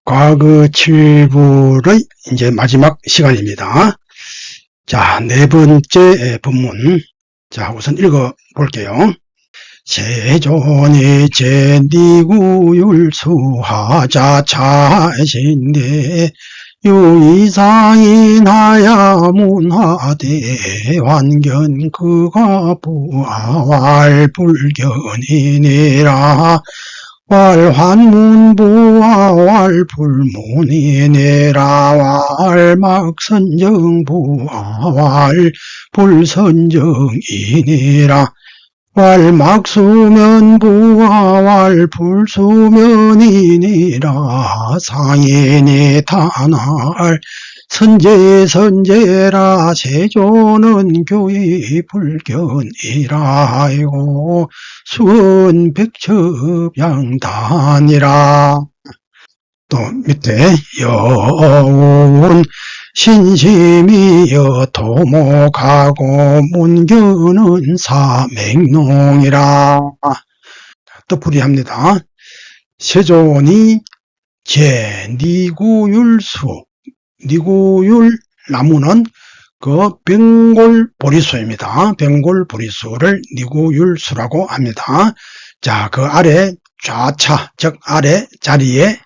과거 7부의 이제 마지막 시간입니다. 자, 네 번째 본문. 자, 우선 읽어 볼게요. 세존이 제니구율수하자 차신대 유이상인 하야문화대 완견 그가 부활불견이니라 왈환문부와 왈불문이니라 왈막선정부와 왈불선정이니라 왈막수면부와 왈불수면이니라 상인이 다날 선제라 세조는 교의 불견이라 하고 수은백첩양단이라. 또 밑에 여운 신심이여 도목하고 문교는 사맹농이라. 또 풀이합니다. 세존이 제니구율수, 니구율 나무는 그 벵골보리수입니다. 벵골보리수를 니구율수라고 합니다. 자, 그 아래 좌차, 즉 아래 자리에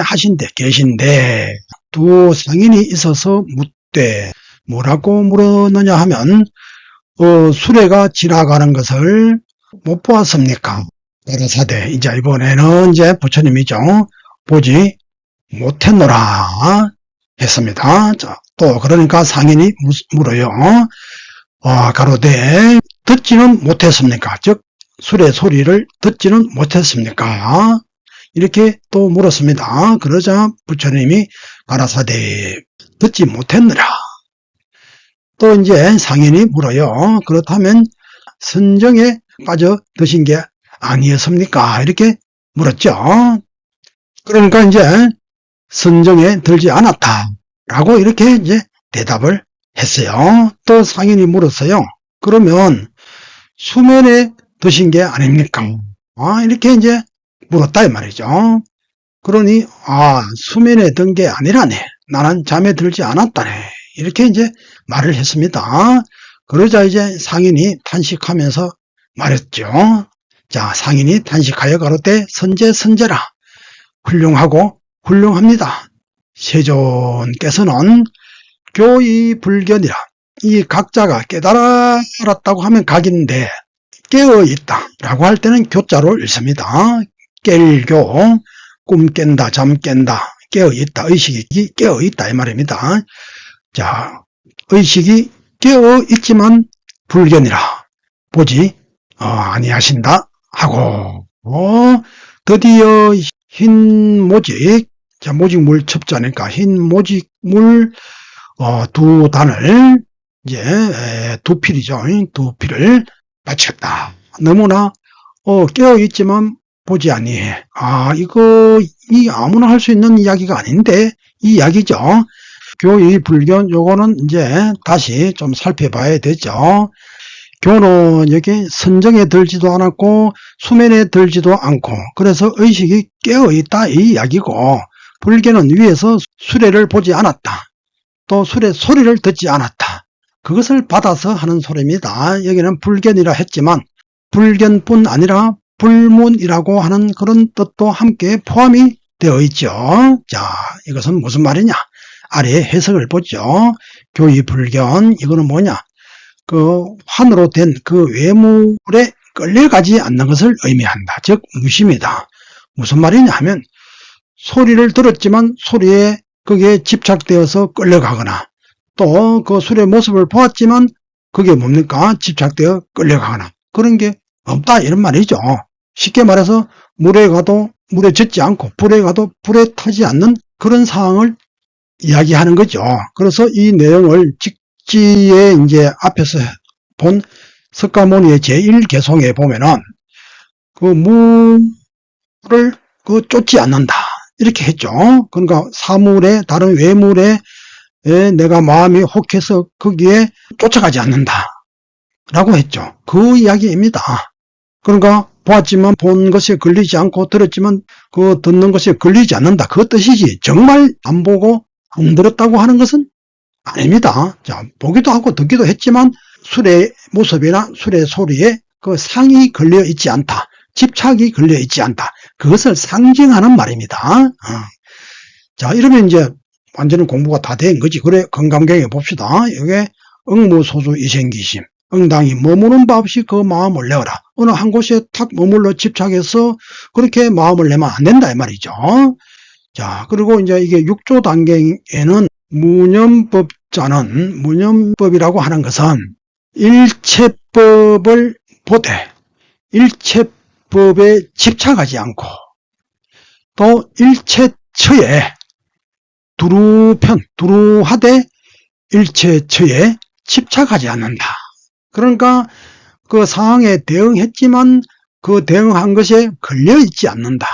하신데 계신데 두 상인이 있어서 묻되 뭐라고 물었느냐 하면 수레가 지나가는 것을 못 보았습니까? 가라사대. 이제 이번에는 이제 부처님이죠. 보지 못했노라 했습니다. 자, 또 그러니까 상인이 물어요. 가로되 듣지는 못했습니까? 즉 수레 소리를 듣지는 못했습니까? 이렇게 또 물었습니다. 그러자 부처님이 가라사대 듣지 못했느라. 또 이제 상인이 물어요. 그렇다면 선정에 빠져 드신 게 아니었습니까? 이렇게 물었죠. 그러니까 이제 선정에 들지 않았다 라고 이렇게 이제 대답을 했어요. 또 상인이 물었어요. 그러면 수면에 드신 게 아닙니까? 이렇게 이제 물었다 이 말이죠. 그러니 수면에 든 게 아니라네. 나는 잠에 들지 않았다네. 이렇게 이제 말을 했습니다. 그러자 이제 상인이 탄식하면서 말했죠. 자, 상인이 탄식하여 가로되 선제라. 훌륭하고 훌륭합니다. 세존께서는 교의 불견이라. 이 각자가 깨달았다고 하면 각인데 깨어있다 라고 할 때는 교자로 읽습니다. 깰교, 꿈 깬다, 잠 깬다, 깨어있다, 의식이 깨어있다 이 말입니다. 자, 의식이 깨어있지만 불견이라 보지 아니하신다 하고 드디어 흰 모직, 자, 모직물 첩자니까 흰 모직물 두 단을 이제 두 필이죠. 두 필을 바쳤다. 너무나 깨어있지만 보지 아니해. 이 아무나 할 수 있는 이야기가 아닌데 이 이야기죠. 교의 불견 요거는 이제 다시 좀 살펴봐야 되죠. 교는 여기 선정에 들지도 않았고 수면에 들지도 않고 그래서 의식이 깨어있다 이 이야기고 불견은 위에서 수레를 보지 않았다. 또 수레 소리를 듣지 않았다. 그것을 받아서 하는 소리입니다. 여기는 불견이라 했지만 불견뿐 아니라 불문이라고 하는 그런 뜻도 함께 포함이 되어 있죠. 자, 이것은 무슨 말이냐? 아래에 해석을 보죠. 교의 불견, 이거는 뭐냐? 그 환으로 된 그 외물에 끌려가지 않는 것을 의미한다. 즉 무심이다. 무슨 말이냐 하면 소리를 들었지만 소리에 그게 집착되어서 끌려가거나 또 그 술의 모습을 보았지만 그게 뭡니까? 집착되어 끌려가거나 그런 게 없다 이런 말이죠. 쉽게 말해서 물에 가도 물에 젖지 않고 불에 가도 불에 타지 않는 그런 상황을 이야기하는 거죠. 그래서 이 내용을 직지에 이제 앞에서 본 석가모니의 제1개송에 보면은 그 물을 쫓지 않는다 이렇게 했죠. 그러니까 사물에 다른 외물에 내가 마음이 혹해서 거기에 쫓아가지 않는다 라고 했죠. 그 이야기입니다. 그러니까 보았지만 본 것에 걸리지 않고 들었지만 그 듣는 것에 걸리지 않는다. 그 뜻이지. 정말 안 보고 안 들었다고 하는 것은 아닙니다. 자, 보기도 하고 듣기도 했지만 술의 모습이나 술의 소리에 그 상이 걸려 있지 않다. 집착이 걸려 있지 않다. 그것을 상징하는 말입니다. 자, 이러면 이제 완전히 공부가 다 된 거지. 그래, 건강경에 봅시다. 이게 응무소수 이생기심. 응당이 머무는 바 없이 그 마음을 내어라. 어느 한 곳에 탁 머물러 집착해서 그렇게 마음을 내면 안 된다, 이 말이죠. 자, 그리고 이제 이게 6조 단계에는 무념법자는, 무념법이라고 하는 것은 일체법을 보되, 일체법에 집착하지 않고, 또 일체처에 두루하되 일체처에 집착하지 않는다. 그러니까 그 상황에 대응했지만 그 대응한 것에 걸려있지 않는다.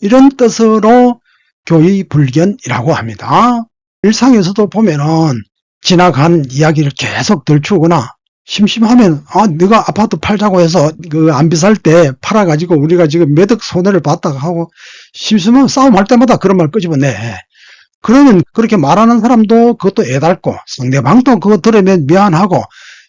이런 뜻으로 교의불견이라고 합니다. 일상에서도 보면은 지나간 이야기를 계속 들추거나 심심하면 네가 아파트 팔자고 해서 그 안 비쌀 때 팔아가지고 우리가 지금 매덕 손해를 봤다가 하고 심심하면 싸움할 때마다 그런 말 끄집어내. 그러면 그렇게 말하는 사람도 그것도 애달고 상대방도 그거 들으면 미안하고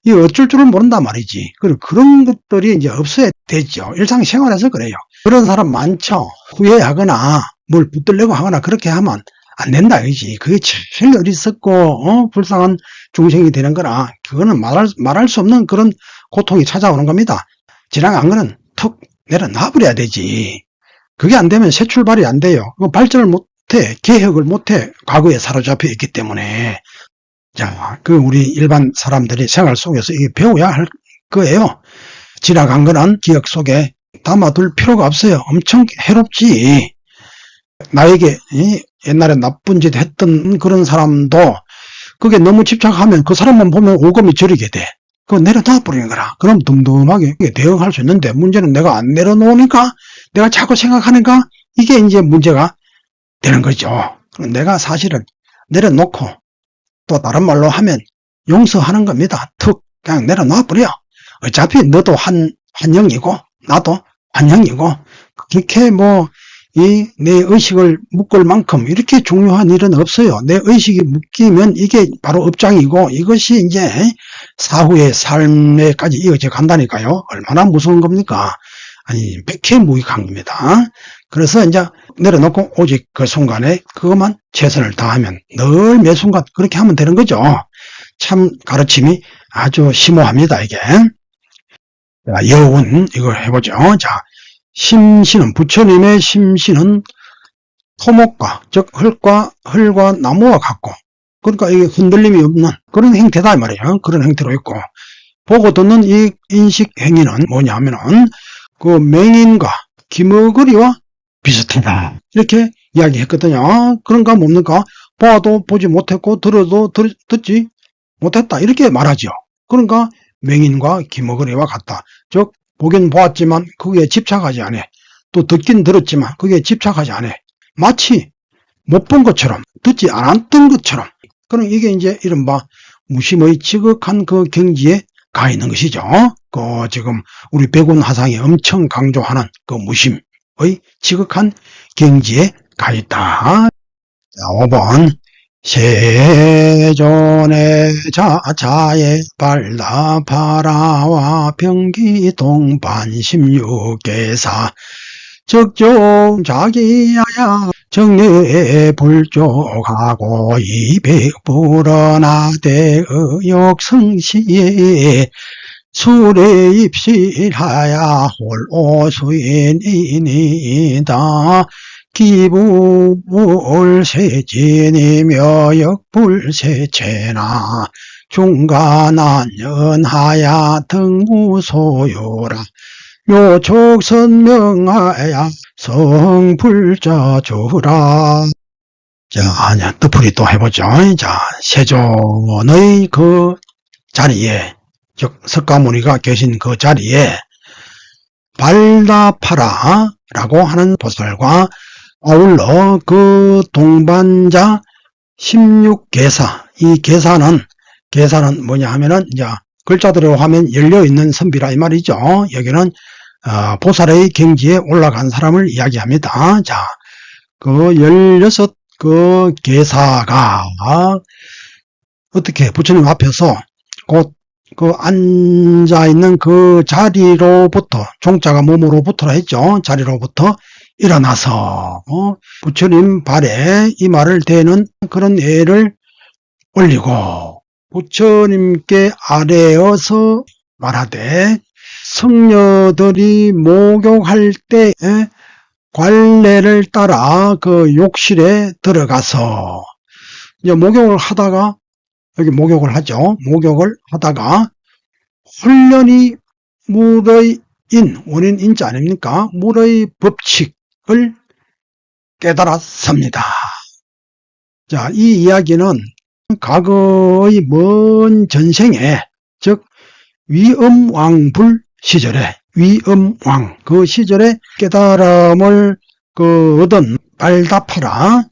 이 어쩔 줄은 모른단 말이지. 그런 것들이 이제 없어야 되죠. 일상생활에서 그래요. 그런 사람 많죠. 후회하거나 뭘 붙들려고 하거나 그렇게 하면 안 된다 이지. 그게 제일 어리석고 불쌍한 중생이 되는 거라. 그거는 말할 수 없는 그런 고통이 찾아오는 겁니다. 지나간 거는 턱 내려놔 버려야 되지. 그게 안 되면 새 출발이 안 돼요. 발전을 못해, 개혁을 못해. 과거에 사로잡혀 있기 때문에. 자, 우리 일반 사람들이 생활 속에서 이게 배워야 할 거예요. 지나간 거는 기억 속에 담아둘 필요가 없어요. 엄청 해롭지. 나에게 옛날에 나쁜 짓 했던 그런 사람도 그게 너무 집착하면 그 사람만 보면 오금이 저리게 돼. 그거 내려놔 버리는 거라. 그럼 dumdum하게 대응할 수 있는데 문제는 내가 안 내려놓으니까 내가 자꾸 생각하니까 이게 이제 문제가 되는 거죠. 내가 사실은 내려놓고 또 다른 말로 하면 용서하는 겁니다. 툭 그냥 내려놔 버려. 어차피 너도 한영이고 나도 한영이고 그렇게 내 의식을 묶을 만큼 이렇게 중요한 일은 없어요. 내 의식이 묶이면 이게 바로 업장이고 이것이 이제 사후의 삶에까지 이어져 간다니까요. 얼마나 무서운 겁니까? 아니, 백해무익한 겁니다. 그래서 이제 내려놓고 오직 그 순간에 그것만 최선을 다하면 늘 매 순간 그렇게 하면 되는 거죠. 참 가르침이 아주 심오합니다, 이게. 자, 여운, 이걸 해보죠. 자, 심신은, 부처님의 심신은 토목과, 즉, 흙과 나무와 같고, 그러니까 이게 흔들림이 없는 그런 형태다, 이 말이에요. 그런 형태로 있고, 보고 듣는 이 인식 행위는 뭐냐면은, 그 맹인과 기머거리와 비슷하다. 이렇게 이야기했거든요. 그런가 뭡니까? 봐도 보지 못했고, 들어도 듣지 못했다. 이렇게 말하죠. 그러니까 맹인과 기머거리와 같다. 즉, 보긴 보았지만 그게 집착하지 않아. 또 듣긴 들었지만 그게 집착하지 않아. 마치 못 본 것처럼 듣지 않았던 것처럼. 그럼 이게 이제 이른바 무심의 지극한 그 경지에 가 있는 것이죠. 지금 우리 백운화상이 엄청 강조하는 그 무심의 지극한 경지에 가 있다. 자, 5번. 세존의 자자에 발다파라와 병기동 반십육계사 적종 자기야야 정례 불족하고 이백불어나대 의욕성시에 술에 입실하야 홀오수인이니다 기불세진이며 역불세체나 중간한 연하야 등무소요라 묘촉선명하야 성불자주라. 자, 아니야, 뜻풀이 또 해보죠. 자, 세존의 그 자리에, 즉, 석가모니가 계신 그 자리에 발다파라라고 하는 보살과 아울러 그 동반자 16계사, 이 계사는 뭐냐 하면은, 이제, 글자대로 하면 열려있는 선비라 이 말이죠. 여기는, 보살의 경지에 올라간 사람을 이야기합니다. 자, 그 16 그 계사가 어떻게 부처님 앞에서 곧 그 앉아있는 그 자리로부터, 종자가 몸으로부터라 했죠. 자리로부터 일어나서 부처님 발에 이마를 대는 그런 예를 올리고 부처님께 아뢰어서 말하되 성녀들이 목욕할 때 관례를 따라 그 욕실에 들어가서 이제 목욕을 하다가 여기 목욕을 하죠. 목욕을 하다가 홀련히 물의 원인 인자 아닙니까? 물의 법칙을 깨달았습니다. 자, 이 이야기는 과거의 먼 전생에, 즉 위엄왕불 시절에, 위엄왕 그 시절에 깨달음을 얻은 발다파라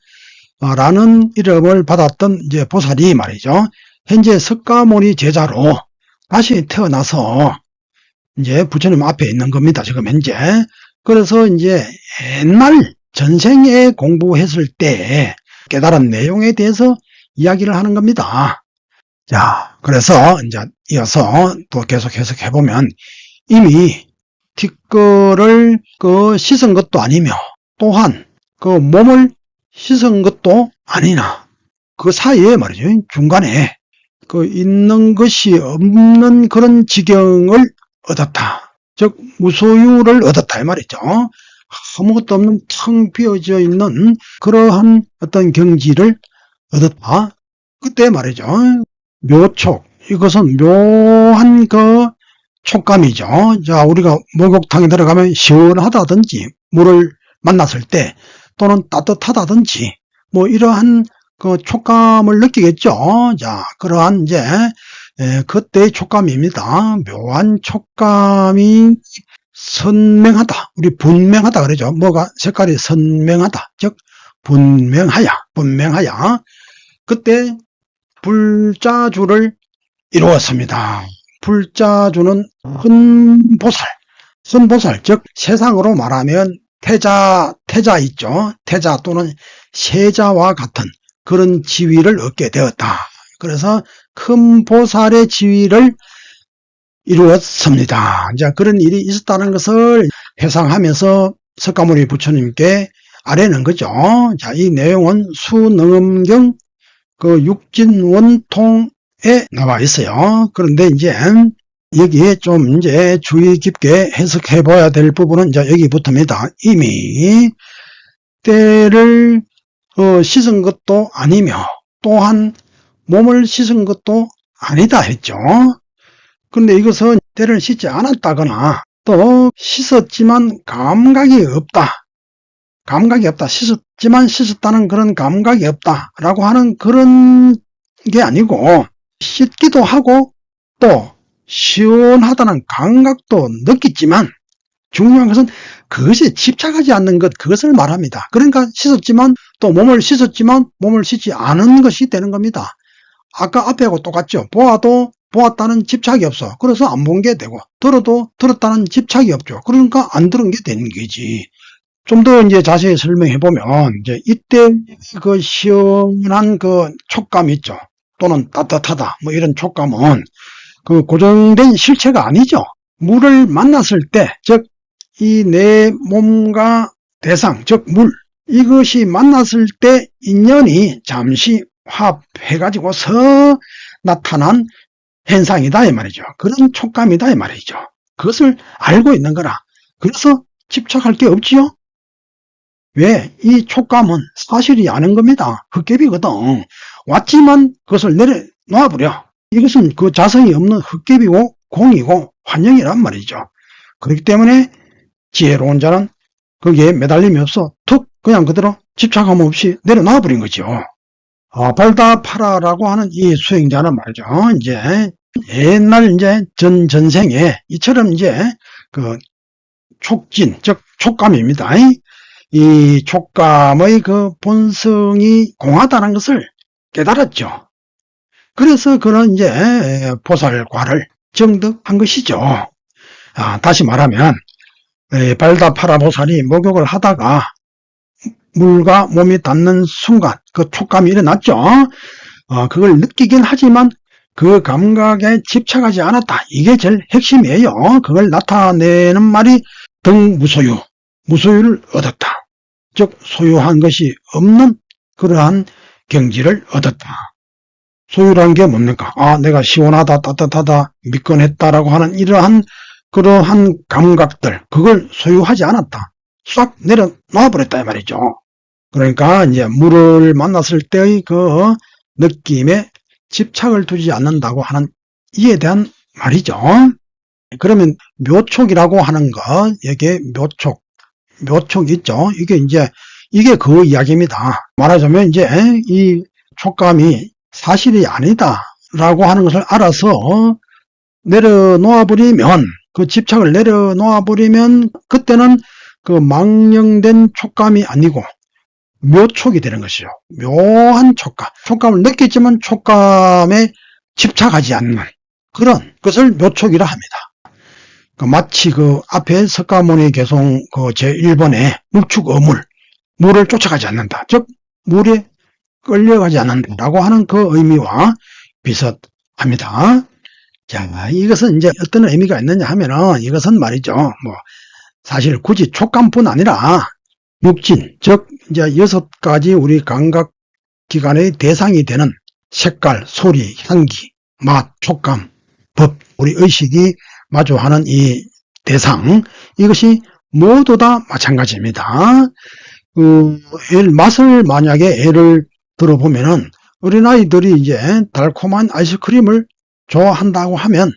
라는 이름을 받았던 이제 보살이 말이죠. 현재 석가모니 제자로 다시 태어나서 이제 부처님 앞에 있는 겁니다. 지금 현재. 그래서 이제 옛날 전생에 공부했을 때 깨달은 내용에 대해서 이야기를 하는 겁니다. 자, 그래서 이제 이어서 또 계속 해석해보면 이미 뒷거를 씻은 것도 아니며 또한 몸을 씻은 것도 아니나 그 사이에 말이죠. 중간에 있는 것이 없는 그런 지경을 얻었다. 즉 무소유를 얻었다 이 말이죠. 아무것도 없는 텅 비어져 있는 그러한 어떤 경지를 얻었다. 그때 말이죠. 묘촉, 이것은 묘한 그 촉감이죠. 자, 우리가 목욕탕에 들어가면 시원하다든지 물을 만났을 때 또는 따뜻하다든지 뭐 이러한 그 촉감을 느끼겠죠. 자, 그러한 이제 그때의 촉감입니다. 묘한 촉감이 선명하다. 우리 분명하다 그러죠. 뭐가 색깔이 선명하다. 즉 분명하야. 그때 불자주를 이루었습니다. 불자주는 헌보살, 즉 세상으로 말하면 태자 있죠. 태자 또는 세자와 같은 그런 지위를 얻게 되었다. 그래서 큰 보살의 지위를 이루었습니다. 이제 그런 일이 있었다는 것을 회상하면서 석가모니 부처님께 아뢰는 거죠. 자, 이 내용은 수능엄경 육진원통에 나와 있어요. 그런데 이제 여기에 좀 이제 주의 깊게 해석해 봐야 될 부분은 이제 여기부터입니다. 이미 때를 씻은 것도 아니며 또한 몸을 씻은 것도 아니다 했죠. 그런데 이것은 때를 씻지 않았다거나 또 씻었지만 감각이 없다. 씻었지만 씻었다는 그런 감각이 없다라고 하는 그런 게 아니고 씻기도 하고 또 시원하다는 감각도 느꼈지만 중요한 것은 그것에 집착하지 않는 것, 그것을 말합니다. 그러니까 씻었지만 또 몸을 씻었지만 몸을 씻지 않은 것이 되는 겁니다. 아까 앞에하고 똑같죠. 보아도 보았다는 집착이 없어. 그래서 안 본 게 되고 들어도 들었다는 집착이 없죠. 그러니까 안 들은 게 되는 거지. 좀 더 이제 자세히 설명해 보면 이제 이때 그 시원한 그 촉감 있죠. 또는 따뜻하다 뭐 이런 촉감은 그 고정된 실체가 아니죠. 물을 만났을 때, 즉 이 내 몸과 대상, 즉 물, 이것이 만났을 때 인연이 잠시 화합해가지고서 나타난 현상이다 이 말이죠. 그런 촉감이다 이 말이죠. 그것을 알고 있는 거라. 그래서 집착할 게 없지요. 왜? 이 촉감은 사실이 아닌 겁니다. 헛개비거든. 왔지만 그것을 내려놓아버려. 이것은 그 자성이 없는 헛개비고 공이고 환영이란 말이죠. 그렇기 때문에 지혜로운 자는 거기에 매달림이 없어 툭 그냥 그대로 집착함 없이 내려놔버린 거죠. 발다파라라고 하는 이 수행자는 말이죠. 이제 옛날 이제 전생에 이처럼 이제 그 촉진, 즉 촉감입니다. 이 촉감의 그 본성이 공하다는 것을 깨달았죠. 그래서 그런 이제 보살과를 정득한 것이죠. 다시 말하면 발다파라 보살이 목욕을 하다가 물과 몸이 닿는 순간 그 촉감이 일어났죠. 그걸 느끼긴 하지만 그 감각에 집착하지 않았다. 이게 제일 핵심이에요. 그걸 나타내는 말이 등무소유, 무소유를 얻었다. 즉 소유한 것이 없는 그러한 경지를 얻었다. 소유란 게 뭡니까? 내가 시원하다, 따뜻하다, 미끈했다라고 하는 그러한 감각들, 그걸 소유하지 않았다. 싹 내려놔버렸다 이 말이죠. 그러니까 이제 물을 만났을 때의 그 느낌에 집착을 두지 않는다고 하는 이에 대한 말이죠. 그러면 묘촉이라고 하는 거, 이게 묘촉 있죠. 이게 그 이야기입니다. 말하자면 이제 이 촉감이 사실이 아니다라고 하는 것을 알아서 내려놓아버리면, 그 집착을 내려놓아버리면 그때는 그 망령된 촉감이 아니고 묘촉이 되는 것이죠. 묘한 촉감. 촉감을 느끼지만 촉감에 집착하지 않는 그런 것을 묘촉이라 합니다. 마치 그 앞에 석가모니 개송 그 제1번에 물축어물, 물을 쫓아가지 않는다. 즉, 물에 끌려가지 않는다라고 하는 그 의미와 비슷합니다. 자, 이것은 이제 어떤 의미가 있느냐 하면은 이것은 말이죠. 사실 굳이 촉감뿐 아니라 육진, 즉, 이제 6가지 우리 감각기관의 대상이 되는 색깔, 소리, 향기, 맛, 촉감, 법, 우리 의식이 마주하는 이 대상, 이것이 모두 다 마찬가지입니다. 맛을 만약에 예를 들어보면은 어린아이들이 이제 달콤한 아이스크림을 좋아한다고 하면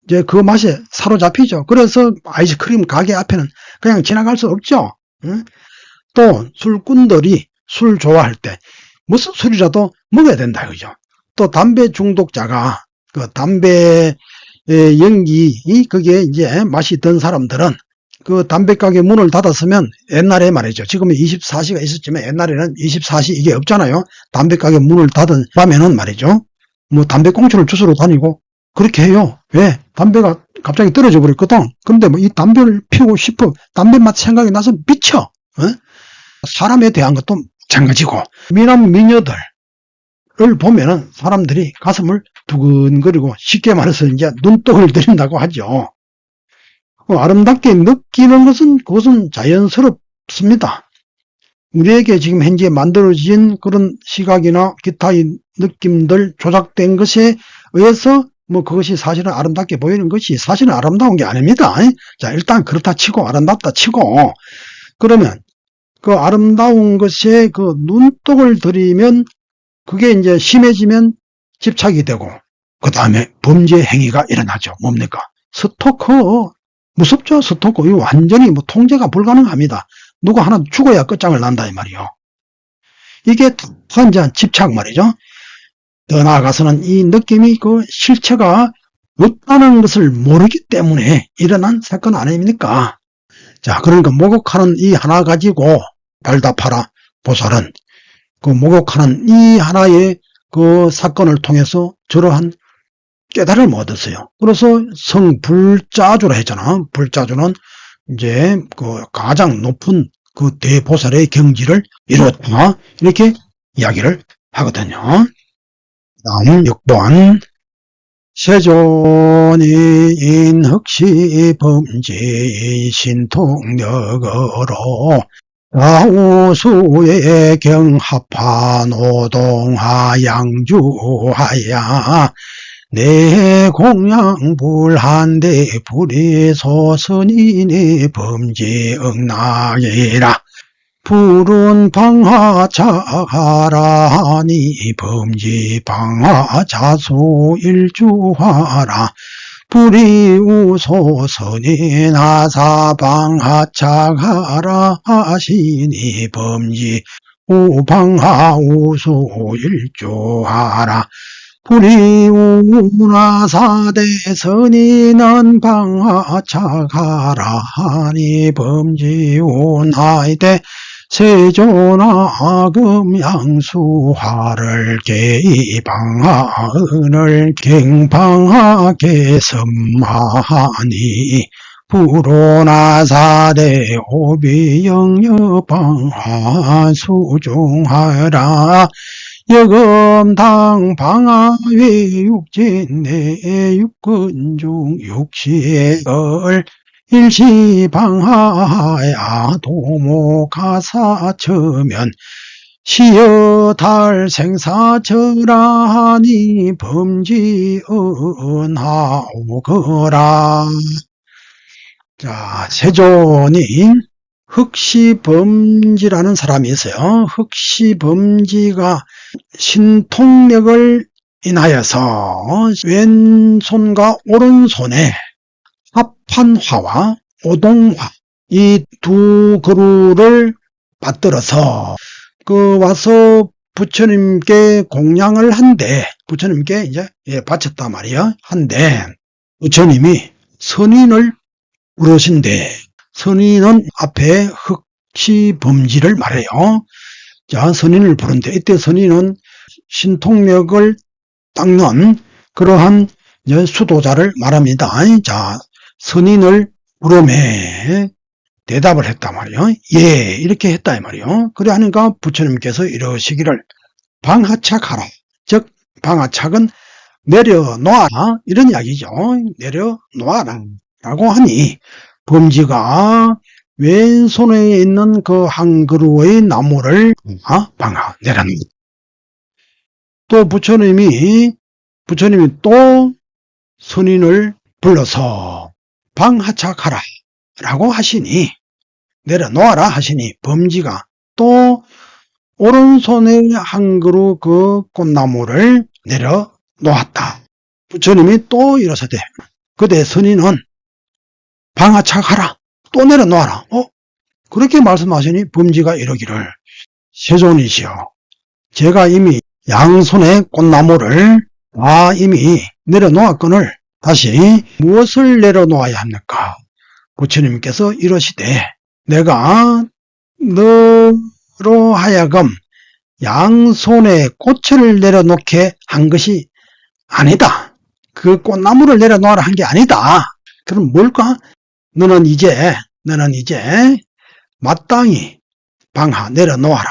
이제 그 맛에 사로잡히죠. 그래서 아이스크림 가게 앞에는 그냥 지나갈 수 없죠. 또 술꾼들이 술 좋아할 때 무슨 술이라도 먹어야 된다 그죠. 또 담배 중독자가 그 담배 연기 그게 이제 맛이 든 사람들은 그 담배가게 문을 닫았으면 옛날에 말이죠. 지금은 24시가 있었지만 옛날에는 24시 이게 없잖아요. 담배가게 문을 닫은 밤에는 말이죠. 담배꽁초를 주스러 다니고 그렇게 해요. 왜? 담배가 갑자기 떨어져 버렸거든. 근데 이 담배를 피우고 싶어. 담배 맛 생각이 나서 미쳐. 사람에 대한 것도 마찬가지고. 미남 미녀들을 보면은 사람들이 가슴을 두근거리고 쉽게 말해서 이제 눈독을 들인다고 하죠. 아름답게 느끼는 그것은 자연스럽습니다. 우리에게 지금 현재 만들어진 그런 시각이나 기타의 느낌들 조작된 것에 의해서 그것이 사실은 아름답게 보이는 것이 사실은 아름다운 게 아닙니다. 자, 일단 그렇다 치고 아름답다 치고 그러면 그 아름다운 것에 그 눈독을 들이면 그게 이제 심해지면 집착이 되고 그 다음에 범죄 행위가 일어나죠. 뭡니까? 스토커. 무섭죠? 스토커. 이거 완전히 통제가 불가능합니다. 누가 하나 죽어야 끝장을 난다 이 말이요. 이게 완전 집착 말이죠. 더 나아가서는 이 느낌이 그 실체가 없다는 것을 모르기 때문에 일어난 사건 아닙니까? 자, 그러니까 목욕하는 이 하나 가지고 발다파라 보살은 그 목욕하는 이 하나의 그 사건을 통해서 저러한 깨달음을 얻었어요. 그래서 성불자주라 했잖아. 불자주는 이제 그 가장 높은 그 대보살의 경지를 이뤘다. 이렇게 이야기를 하거든요. 다음 6번. 세존이 인흑시 범지 신통력으로 아우수의 경합하 노동하 양주하야 내 공양불한데 불이 소선이니 범지 응락이라 불은 방하차하라니 범지 방하자수 일주하라 불이 우소선이 나사방하차하라 하시니 범지 우방하 우수 일주하라 불이 우나사대선이는 방하차하라 하니 범지 우나이대 세존하금양수화를 개방하은을 갱방하게 섬하니 불오나사대 오비영여방하 수중하라 여금당 방하위 육진내 육근중 육시걸 일시방하야 도모가사처면 시여달 생사철하니 범지은하오거라. 자, 세존이 흑시범지라는 사람이 있어요. 흑시범지가 신통력을 인하여서 왼손과 오른손에 합판화와 오동화 이 두 그루를 받들어서 와서 부처님께 공양을 한데 부처님께 이제 바쳤단 말이야. 한데 부처님이 선인을 부르신데 선인은 앞에 흑시범지를 말해요. 자, 선인을 부른데 이때 선인은 신통력을 닦는 그러한 수도자를 말합니다. 자, 선인을 부름에 대답을 했단 말이에요. 예, 이렇게 했다 이 말이에요. 그래 하니까 부처님께서 이러시기를 방하착하라. 즉 방하착은 내려놓아라 이런 이야기죠. 내려놓아라 라고 하니 범지가 왼손에 있는 그 한 그루의 나무를 방하 내려놓는다. 또 부처님이 또 선인을 불러서 방하착하라 라고 하시니 내려놓아라 하시니 범지가 또 오른손에 한 그루 그 꽃나무를 내려놓았다. 부처님이 또 이러시되 그대 선인은 방하착하라 또 내려놓아라. 그렇게 말씀하시니 범지가 이러기를 세존이시여 제가 이미 양손의 꽃나무를 이미 내려놓았거늘 다시 무엇을 내려놓아야 합니까? 부처님께서 이러시되 내가 너로 하여금 양손에 꽃을 내려놓게 한 것이 아니다. 그 꽃나무를 내려놓아라 한 게 아니다. 그럼 뭘까? 너는 이제 마땅히 방하 내려놓아라.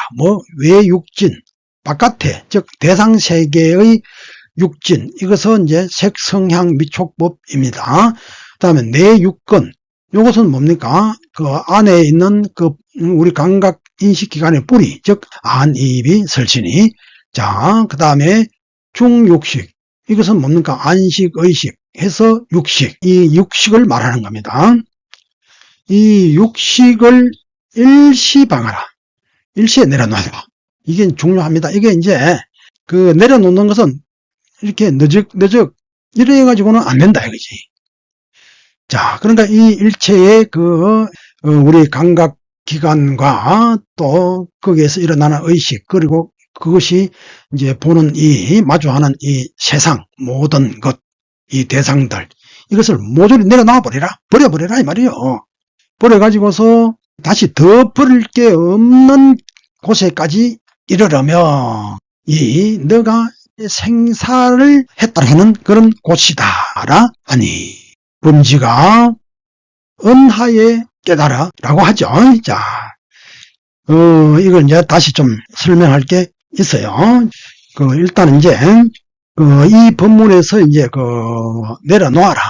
외육진 바깥에 즉 대상세계의 육진 이것은 이제 색성향 미촉법입니다. 그 다음에 내육근 이것은 뭡니까? 그 안에 있는 그 우리 감각 인식기관의 뿌리 즉 안입이 설신이 자 그 다음에 중육식 이것은 뭡니까? 안식 의식 해서 육식 이 육식을 말하는 겁니다. 이 육식을 일시방하라. 일시에 내려놔라. 이게 중요합니다. 이게 이제 그 내려놓는 것은 이렇게 너적 이래 가지고는 안 된다 이거지. 자, 그러니까 이 일체의 우리 감각 기관과 또 거기에서 일어나는 의식 그리고 그것이 이제 보는 마주하는 이 세상 모든 것 이 대상들 이것을 모조리 내려놔 버려버려라 이 말이에요. 버려가지고서 다시 더 버릴 게 없는 곳에까지 이르려면 너가 생사를 했다라는 그런 곳이다라 하니 범지가 은하에 깨달아 라고 하죠. 자, 이걸 이제 다시 좀 설명할 게 있어요. 일단 이제 이 법문에서 이제 내려놓아라.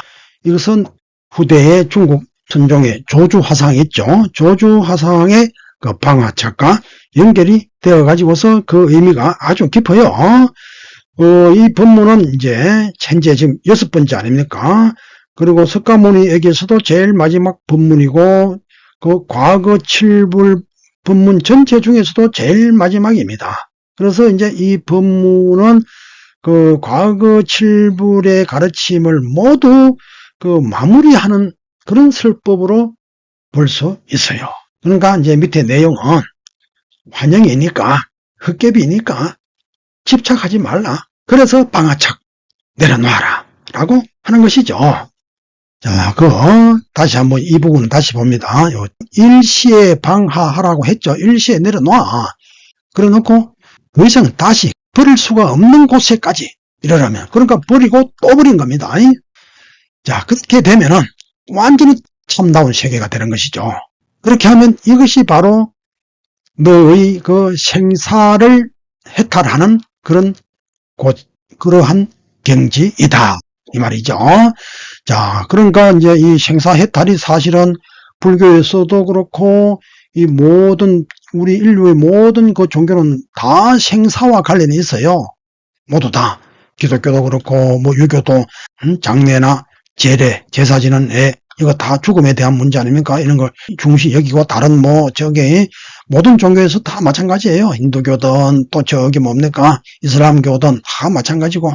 이것은 후대의 중국 선종의 조주화상 있죠. 조주화상의 방하착과 연결이 되어 가지고서 그 의미가 아주 깊어요. 이 법문은 이제 현재 지금 6번째 아닙니까? 그리고 석가모니에게서도 제일 마지막 법문이고 그 과거 7불 법문 전체 중에서도 제일 마지막입니다. 그래서 이제 이 법문은 그 과거 7불의 가르침을 모두 마무리하는 그런 설법으로 볼 수 있어요. 그러니까 이제 밑에 내용은 환영이니까 헛개비니까 집착하지 말라. 그래서 방하착 내려놔라 라고 하는 것이죠. 자, 다시 한번 이 부분 다시 봅니다. 일시에 방하하라고 했죠. 일시에 내려놔. 그래 놓고 더 이상 다시 버릴 수가 없는 곳에까지 이러려면 그러니까 버리고 또 버린 겁니다. 자, 그렇게 되면은 완전히 참다운 세계가 되는 것이죠. 그렇게 하면 이것이 바로 너의 그 생사를 해탈하는 그러한 경지이다. 이 말이죠. 자, 그러니까 이제 이 생사 해탈이 사실은 불교에서도 그렇고 이 모든 우리 인류의 모든 그 종교는 다 생사와 관련이 있어요. 모두 다. 기독교도 그렇고 뭐 유교도 장례나 제례, 제사 지는 애 이거 다 죽음에 대한 문제 아닙니까? 이런 걸 중시 여기고 다른 뭐 저기 모든 종교에서 다 마찬가지예요. 힌두교든 또 저기 뭡니까? 이슬람교든 다 마찬가지고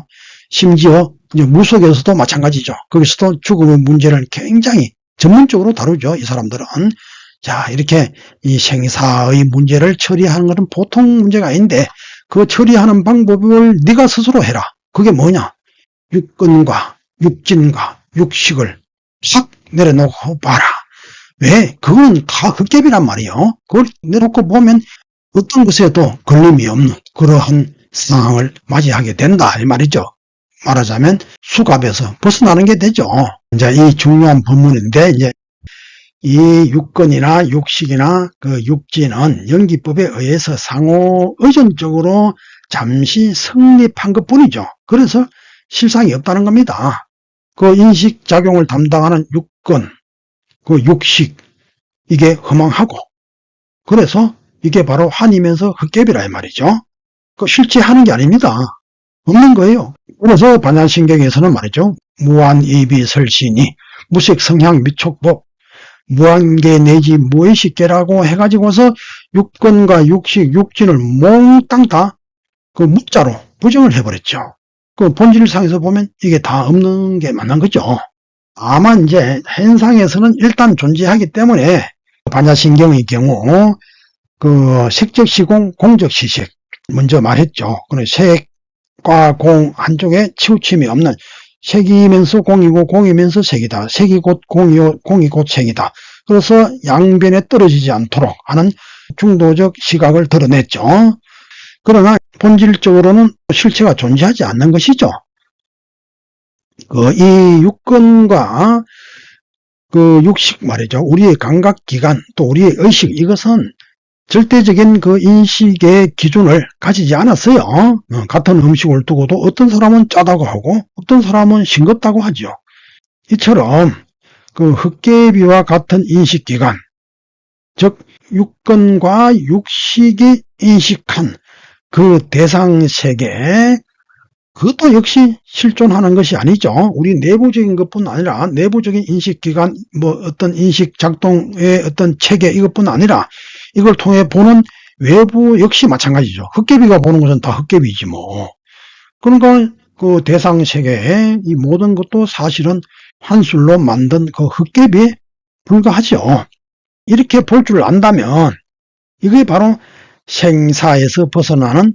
심지어 이제 무속에서도 마찬가지죠. 거기서도 죽음의 문제를 굉장히 전문적으로 다루죠. 이 사람들은. 자, 이렇게 이 생사의 문제를 처리하는 것은 보통 문제가 아닌데 그 처리하는 방법을 네가 스스로 해라. 그게 뭐냐? 육근과 육진과 육식을 싹 내려놓고 봐라. 왜? 그건 다 헛개비란 말이에요. 그걸 내놓고 보면 어떤 것에도 걸림이 없는 그러한 상황을 맞이하게 된다. 이 말이죠. 말하자면 수갑에서 벗어나는 게 되죠. 이제 이 중요한 법문인데 이제 이 육근이나 육식이나 그 육진은 연기법에 의해서 상호 의존적으로 잠시 성립한 것 뿐이죠. 그래서 실상이 없다는 겁니다. 그 인식작용을 담당하는 육근, 그 육식, 이게 허망하고, 그래서 이게 바로 환이면서 헛개비라 이 말이죠. 그 실제 하는 게 아닙니다. 없는 거예요. 그래서 반야신경에서는 말이죠. 무한이비설신이 무색성향 미촉법, 무한계 내지 무의식계라고 해가지고서 육근과 육식, 육진을 몽땅 다 그 무자로 부정을 해버렸죠. 그 본질상에서 보면 이게 다 없는 게 맞는 거죠. 다만 이제 현상에서는 일단 존재하기 때문에 반야신경의 경우 그 색적시공, 공적시색 먼저 말했죠. 색과 공 한쪽에 치우침이 없는 색이면서 공이고 공이면서 색이다. 색이 곧 공이요 공이 곧 색이다. 그래서 양변에 떨어지지 않도록 하는 중도적 시각을 드러냈죠. 그러나 본질적으로는 실체가 존재하지 않는 것이죠. 이 육근과 그 육식 말이죠. 우리의 감각기관 또 우리의 의식 이것은 절대적인 그 인식의 기준을 가지지 않았어요. 같은 음식을 두고도 어떤 사람은 짜다고 하고 어떤 사람은 싱겁다고 하죠. 이처럼 그 헛개비와 같은 인식기관, 즉 육근과 육식이 인식한 그 대상세계, 그것도 역시 실존하는 것이 아니죠. 우리 내부적인 것뿐 아니라 내부적인 인식기관, 뭐 어떤 인식 작동의 어떤 체계 이것뿐 아니라 이걸 통해 보는 외부 역시 마찬가지죠. 헛개비가 보는 것은 다 헛개비지 뭐. 그러니까 그 대상세계의 이 모든 것도 사실은 환술로 만든 그 헛개비에 불과하죠. 이렇게 볼 줄 안다면 이게 바로 생사에서 벗어나는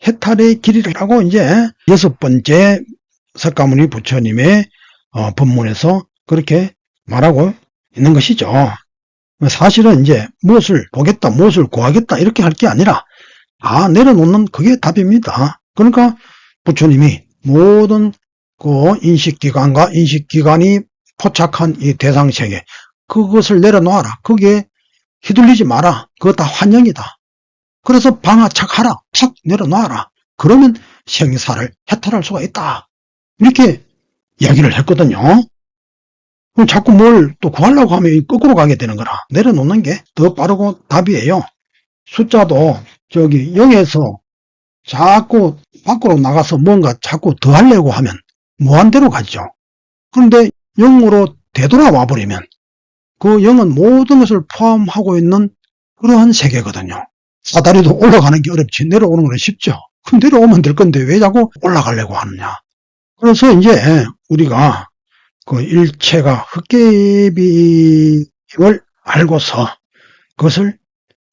해탈의 길이라고 이제 6번째 석가모니 부처님의 법문에서 그렇게 말하고 있는 것이죠. 사실은 이제 무엇을 보겠다, 무엇을 구하겠다 이렇게 할 게 아니라 다 내려놓는 그게 답입니다. 그러니까 부처님이 모든 그 인식기관과 인식기관이 포착한 이 대상세계 그것을 내려놓아라. 그게 휘둘리지 마라. 그거 다 환영이다. 그래서 방아착하라. 탁 내려놔라. 그러면 생사를 해탈할 수가 있다. 이렇게 이야기를 했거든요. 그럼 자꾸 뭘 또 구하려고 하면 거꾸로 가게 되는 거라. 내려놓는 게 더 빠르고 답이에요. 숫자도 저기 0에서 자꾸 밖으로 나가서 뭔가 자꾸 더 하려고 하면 무한대로 가죠. 그런데 0으로 되돌아와 버리면 그 0은 모든 것을 포함하고 있는 그러한 세계거든요. 사다리도 올라가는 게 어렵지 내려오는 건 쉽죠. 그럼 내려오면 될 건데 왜 자꾸 올라가려고 하느냐. 그래서 이제 우리가 그 일체가 헛개비임을 알고서 그것을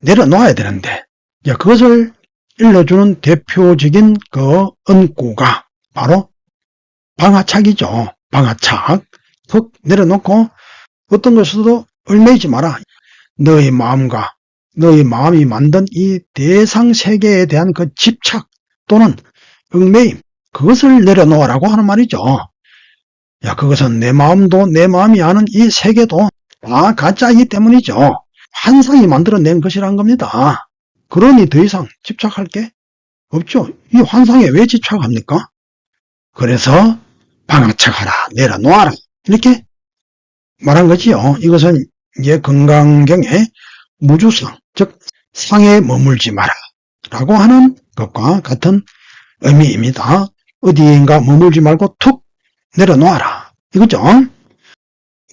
내려놓아야 되는데 그것을 일러주는 대표적인 그 언구가 바로 방아착이죠. 방아착. 턱 내려놓고 어떤 것에도 얽매이지 마라. 너의 마음과 너의 마음이 만든 이 대상세계에 대한 그 집착 또는 얽매임 그것을 내려놓으라고 하는 말이죠. 그것은 내 마음도 내 마음이 아는 이 세계도 다 가짜이기 때문이죠. 환상이 만들어낸 것이란 겁니다. 그러니 더 이상 집착할 게 없죠. 이 환상에 왜 집착합니까? 그래서 방아착하라, 내려놓아라 이렇게 말한 거지요. 이것은 이제 건강경의 무주상, 즉 상에 머물지 마라 라고 하는 것과 같은 의미입니다. 어디인가 머물지 말고 툭 내려놓아라 이거죠.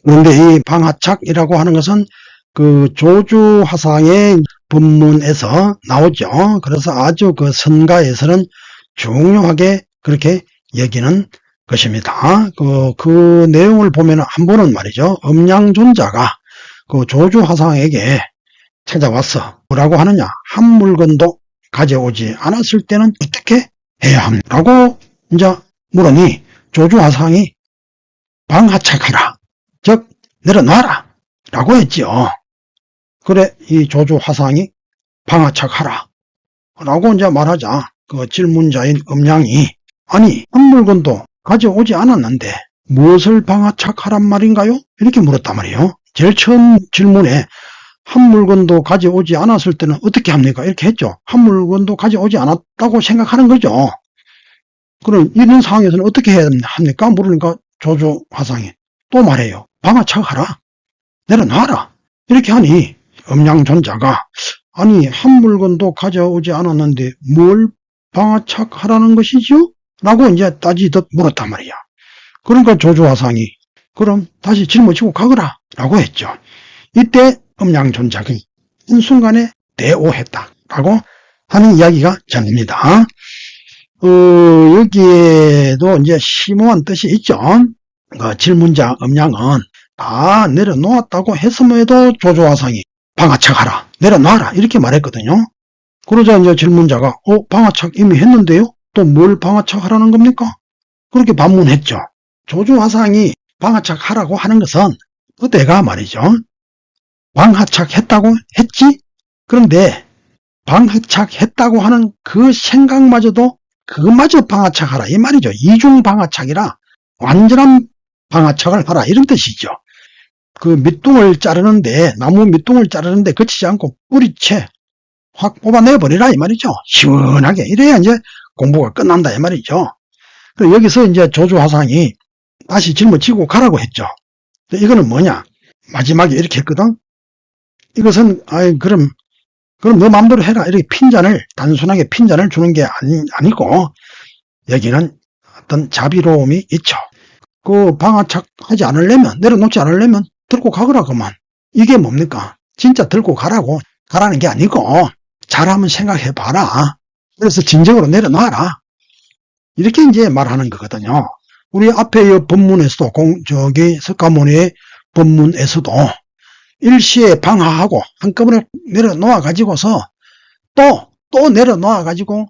그런데 이 방아착이라고 하는 것은 그 조주화상의 법문에서 나오죠. 그래서 아주 그 선가에서는 중요하게 그렇게 여기는 것입니다. 그 내용을 보면 한 번은 말이죠. 음양존자가 그 조주화상에게 찾아왔어. 뭐라고 하느냐. 한 물건도 가져오지 않았을 때는 어떻게 해야 합니까? 이제 물으니 조주화상이 방하착하라. 즉 내려놔라. 라고 했지요. 그래 이 조주화상이 방하착하라. 라고 이제 말하자 그 질문자인 음양이 아니 한 물건도 가져오지 않았는데 무엇을 방하착하란 말인가요? 이렇게 물었단 말이에요. 제일 처음 질문에 한 물건도 가져오지 않았을 때는 어떻게 합니까? 이렇게 했죠. 한 물건도 가져오지 않았다고 생각하는 거죠. 그럼 이런 상황에서는 어떻게 해야 합니까? 물으니까 조주화상이 또 말해요. 방아착하라. 내려놔라. 이렇게 하니 음양존자가 아니 한 물건도 가져오지 않았는데 뭘 방아착하라는 것이죠? 라고 이제 따지듯 물었단 말이야. 그러니까 조주화상이 그럼 다시 짊어지고 가거라 라고 했죠. 이때 음양존자가 한순간에 대오했다라고 하는 이야기가 전합니다. 여기에도 이제 심오한 뜻이 있죠. 질문자 음양은 다 내려놓았다고 했음에도 조조화상이 방아착하라, 내려놔라 이렇게 말했거든요. 그러자 이제 질문자가 방아착 이미 했는데요? 또 뭘 방아착하라는 겁니까? 그렇게 반문했죠. 조조화상이 방아착하라고 하는 것은 그때가 말이죠. 방하착했다고 했지? 그런데 방하착했다고 하는 그 생각마저도 그것마저 방하착하라 이 말이죠. 이중 방하착이라 완전한 방하착을 하라 이런 뜻이죠. 그 밑둥을 자르는데 나무 밑둥을 자르는데 그치지 않고 뿌리채 확 뽑아내버리라 이 말이죠. 시원하게 이래야 이제 공부가 끝난다 이 말이죠. 여기서 이제 조주화상이 다시 짊어지고 가라고 했죠. 이거는 뭐냐? 마지막에 이렇게 했거든. 이것은 그럼 너 마음대로 해라 이렇게 단순하게 핀잔을 주는 게 아니고 여기는 어떤 자비로움이 있죠. 그 방아착하지 않으려면 내려놓지 않으려면 들고 가거라 그만. 이게 뭡니까? 진짜 들고 가라는 게 아니고 잘하면 생각해 봐라. 그래서 진정으로 내려놔라. 이렇게 이제 말하는 거거든요. 우리 앞에 법문에서도 석가모니의 법문에서도 일시에 방하하고 한꺼번에 내려놓아 가지고서 또 내려놓아 가지고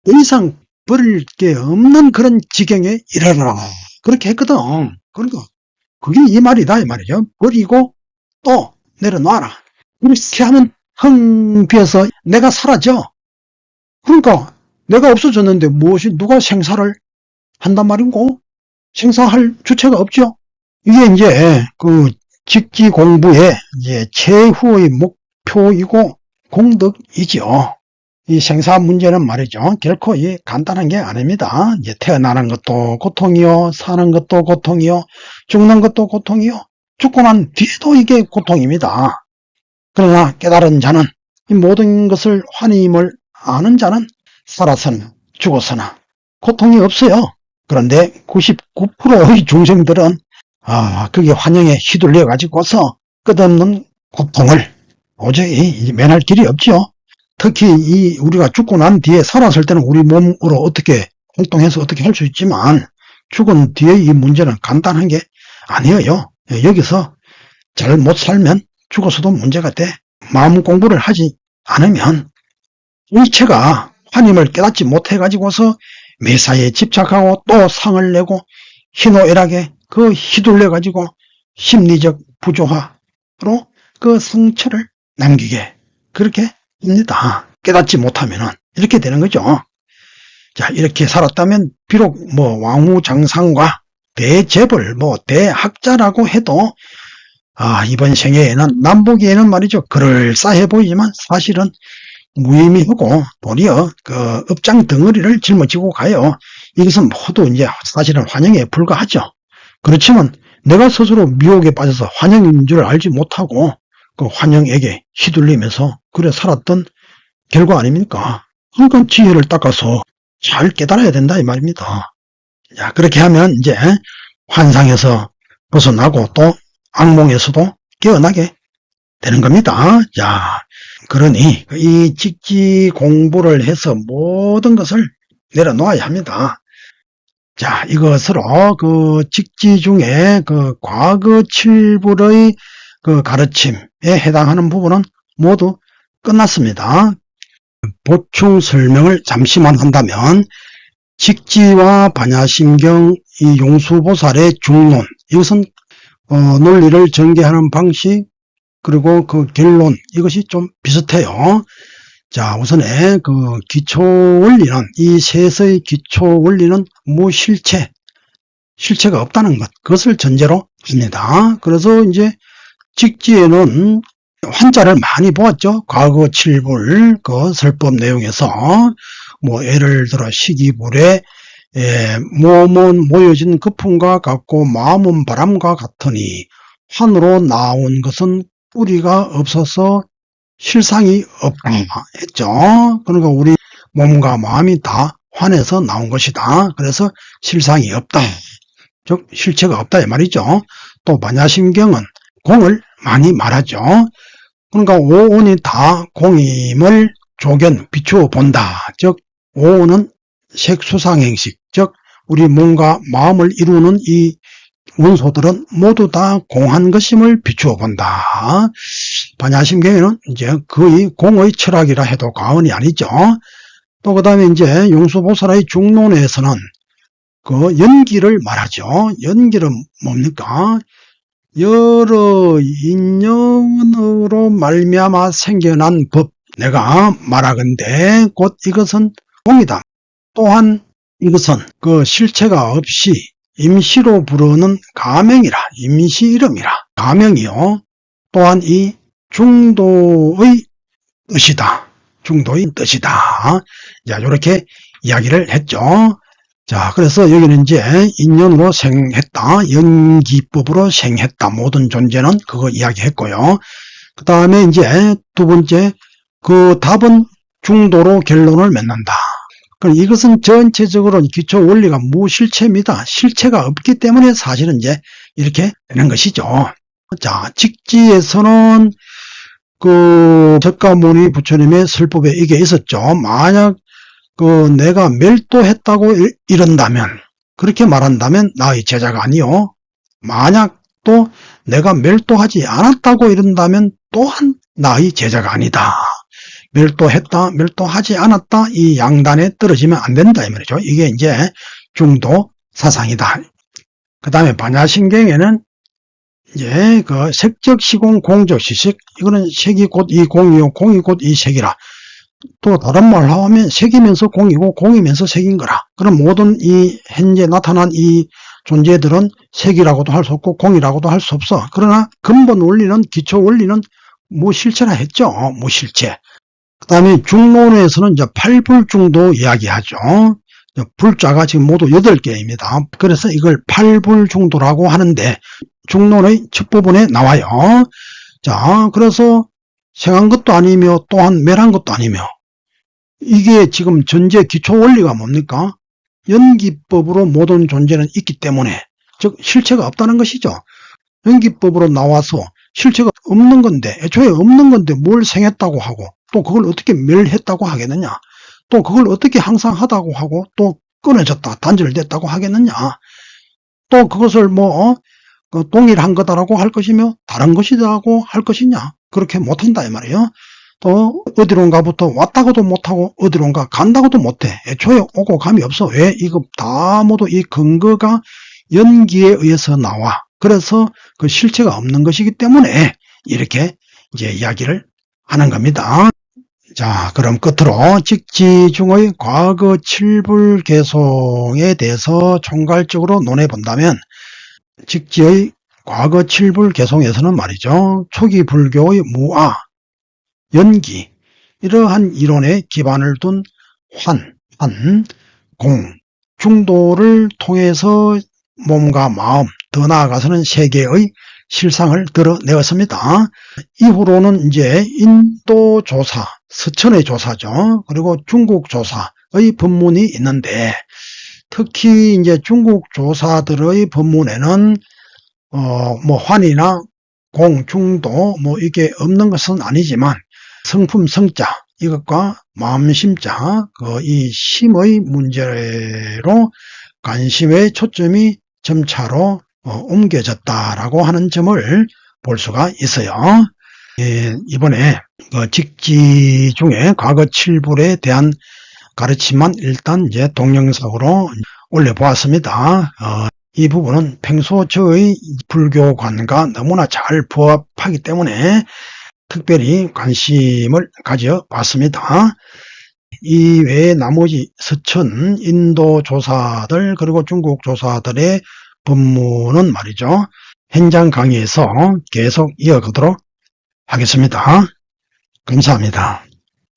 더 이상 버릴 게 없는 그런 지경에 이르러라 그렇게 했거든. 그러니까 그게 이 말이다 이 말이죠. 버리고 또 내려놔라. 이렇게 하면 흥 비어서 내가 사라져. 그러니까 내가 없어졌는데 누가 생사를 한단 말인고? 생사할 주체가 없죠. 이게 이제 그 직지 공부의 이제 최후의 목표이고 공덕이죠. 이 생사 문제는 말이죠. 결코 간단한 게 아닙니다. 이제 태어나는 것도 고통이요, 사는 것도 고통이요, 죽는 것도 고통이요, 죽고 난 뒤에도 이게 고통입니다. 그러나 깨달은 자는 이 모든 것을 환희임을 아는 자는 살아서나 죽어서나 고통이 없어요. 그런데 99%의 중생들은 그게 환영에 휘둘려 가지고서 끝없는 고통을 도저히 면할 길이 없죠. 특히 우리가 죽고 난 뒤에 살았을 때는 우리 몸으로 어떻게 활동해서 어떻게 할 수 있지만 죽은 뒤에 이 문제는 간단한 게 아니에요. 여기서 잘 못 살면 죽어서도 문제가 돼. 마음 공부를 하지 않으면 일체가 환임을 깨닫지 못해 가지고서 매사에 집착하고 또 상을 내고 희노애락에 그 휘둘려 가지고 심리적 부조화로 그 상처를 남기게 그렇게 합니다. 깨닫지 못하면은 이렇게 되는 거죠. 자, 이렇게 살았다면 비록 왕후장상과 대재벌 대학자라고 해도 이번 생애에는 남 보기에는 말이죠. 그럴싸해 보이지만 사실은 무의미하고 도리어 그 업장 덩어리를 짊어지고 가요. 이것은 모두 이제 사실은 환영에 불과하죠. 그렇지만 내가 스스로 미혹에 빠져서 환영인 줄 알지 못하고 그 환영에게 휘둘리면서 그래 살았던 결과 아닙니까? 그러니까 지혜를 닦아서 잘 깨달아야 된다 이 말입니다. 자, 그렇게 하면 이제 환상에서 벗어나고 또 악몽에서도 깨어나게 되는 겁니다. 자, 그러니 이 직지 공부를 해서 모든 것을 내려놓아야 합니다. 자, 이것으로 그 직지 중에 그 과거 칠불의 그 가르침에 해당하는 부분은 모두 끝났습니다. 보충 설명을 잠시만 한다면 직지와 반야심경 이 용수보살의 중론, 이것은 논리를 전개하는 방식 그리고 그 결론, 이것이 좀 비슷해요. 자, 우선에 그 기초 원리는, 이 셋의 기초 원리는 무실체, 실체가 없다는 것, 그것을 전제로 합니다. 그래서 이제 직지에는 환자를 많이 보았죠. 과거 칠불 그 설법 내용에서 뭐 예를 들어 시기불에 몸은 모여진 거품과 같고 마음은 바람과 같으니 환으로 나온 것은 뿌리가 없어서 실상이 없다 했죠. 그러니까 우리 몸과 마음이 다 환에서 나온 것이다. 그래서 실상이 없다. 즉 실체가 없다 이 말이죠. 또 반야심경은 공을 많이 말하죠. 그러니까 오온이 다 공임을 조견 비추어 본다. 즉 오온은 색수상행식, 즉 우리 몸과 마음을 이루는 이 원소들은 모두 다 공한 것임을 비추어 본다. 반야심경에는 이제 거의 공의 철학이라 해도 과언이 아니죠. 또 그 다음에 이제 용수보살의 중론에서는 그 연기를 말하죠. 연기는 뭡니까? 여러 인연으로 말미암아 생겨난 법, 내가 말하건대 곧 이것은 공이다. 또한 이것은 그 실체가 없이 임시로 부르는 가명이라, 임시 이름이라, 가명이요. 또한 이 중도의 뜻이다. 중도의 뜻이다. 자, 이렇게 이야기를 했죠. 자, 그래서 여기는 이제 인연으로 생했다, 연기법으로 생했다, 모든 존재는 그거 이야기했고요. 그 다음에 이제 두 번째, 그 답은 중도로 결론을 맺는다. 그럼 이것은 전체적으로 기초 원리가 무실체입니다. 실체가 없기 때문에 사실은 이제 이렇게 되는 것이죠. 자, 직지에서는 그 적가모니 부처님의 설법에 이게 있었죠. 만약 그 내가 멸도했다고 이른다면, 그렇게 말한다면 나의 제자가 아니요. 만약 또 내가 멸도하지 않았다고 이른다면 또한 나의 제자가 아니다. 멸도했다, 멸도하지 않았다, 이 양단에 떨어지면 안 된다 이 말이죠. 이게 이제 중도 사상이다. 그 다음에 반야심경에는 이제 그 색적 시공 공적 시식, 이거는 색이 곧 이 공이요, 공이 곧 이 색이라. 또 다른 말로 하면 색이면서 공이고 공이면서 색인 거라. 그럼 모든 이 현재 나타난 이 존재들은 색이라고도 할 수 없고 공이라고도 할 수 없어. 그러나 근본 원리는, 기초 원리는 무실체라 했죠. 무실체. 그 다음에 중론에서는 이제 팔불중도 이야기하죠. 불자가 지금 모두 8개입니다. 그래서 이걸 팔불중도라고 하는데 중론의 첫 부분에 나와요. 자, 그래서 생한 것도 아니며 또한 멸한 것도 아니며, 이게 지금 전제 기초 원리가 뭡니까? 연기법으로 모든 존재는 있기 때문에, 즉 실체가 없다는 것이죠. 연기법으로 나와서 실체가 없는 건데, 애초에 없는 건데 뭘 생했다고 하고, 또 그걸 어떻게 멸했다고 하겠느냐, 또 그걸 어떻게 항상 하다고 하고 또 끊어졌다, 단절됐다고 하겠느냐, 또 그것을 뭐 동일한 거다라고 할 것이며 다른 것이라고 할 것이냐, 그렇게 못한다 이 말이에요. 또 어디론가부터 왔다고도 못하고 어디론가 간다고도 못해. 애초에 오고 감이 없어. 왜? 이거 다 모두 이 근거가 연기에 의해서 나와. 그래서 그 실체가 없는 것이기 때문에 이렇게 이제 이야기를 하는 겁니다. 자, 그럼 끝으로 직지중의 과거 칠불개송에 대해서 총괄적으로 논해 본다면, 직지의 과거 칠불 개송에서는 말이죠. 초기 불교의 무아, 연기 이러한 이론에 기반을 둔 환, 공, 중도를 통해서 몸과 마음, 더 나아가서는 세계의 실상을 드러내었습니다. 이후로는 이제 인도 조사, 서천의 조사죠. 그리고 중국 조사의 법문이 있는데 특히 이제 중국 조사들의 법문에는 뭐 환이나 공, 중도 뭐 이게 없는 것은 아니지만 성품 성자 이것과 마음심자 이 심의 문제로 관심의 초점이 점차로 옮겨졌다라고 하는 점을 볼 수가 있어요. 이번에 직지 중에 과거 칠불에 대한 가르침만 일단 이제 동영상으로 올려보았습니다. 이 부분은 평소 저의 불교관과 너무나 잘 부합하기 때문에 특별히 관심을 가져봤습니다. 이 외에 나머지 서천, 인도 조사들 그리고 중국 조사들의 법문은 말이죠. 현장 강의에서 계속 이어가도록 하겠습니다. 감사합니다.